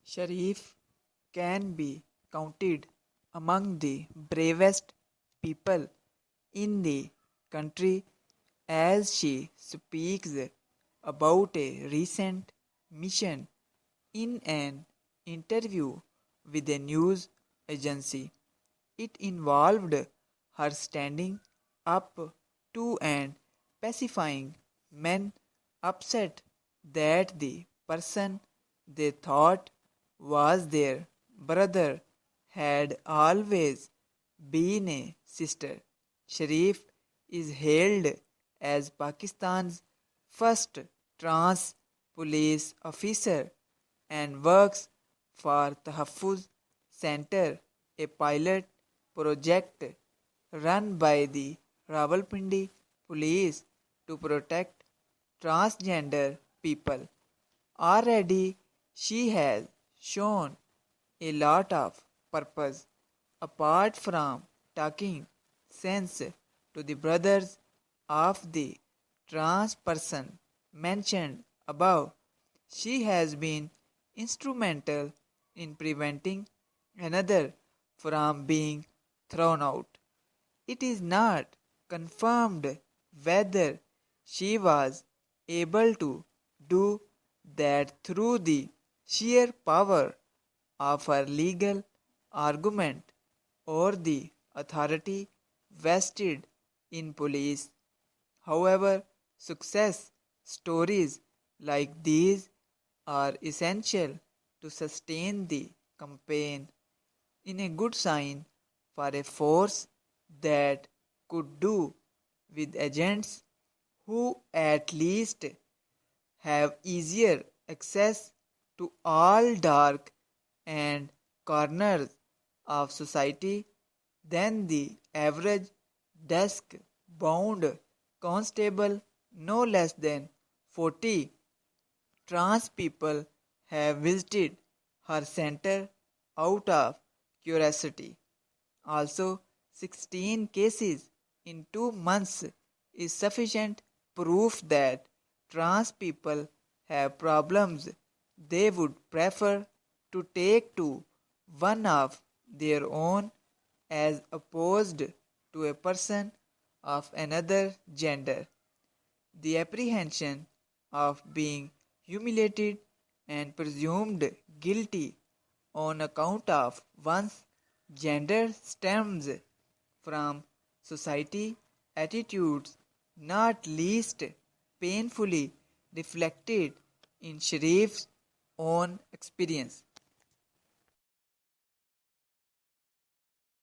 Sharif can be counted among the bravest people in the country as she speaks about a recent mission in an interview with a news agency. It involved her standing up to and pacifying men upset that the person they thought was their brother had always been a sister. Sharif is hailed as Pakistan's first trans police officer and works for Tahaffuz Center, a pilot project run by the Rawalpindi police to protect transgender people. Already she has shown a lot of purpose apart from talking sense to the brothers of the trans person mentioned above. She has been instrumental in preventing another from being thrown out. It is not confirmed whether she was able to do that through the sheer power of her legal argument or the authority vested in police. However, success stories like these are essential to sustain the campaign in a good sign for a force that could do with agents who at least have easier access to all dark and corners of society than the average desk bound constable. No less than 40 trans people have visited her center out of curiosity. Also, 16 cases in 2 months is sufficient proof that trans people have problems they would prefer to take to one of their own as opposed to a person of another gender. The apprehension of being humiliated and presumed guilty on account of one's gender stems from society attitudes not least painfully reflected in Sharif's own experience.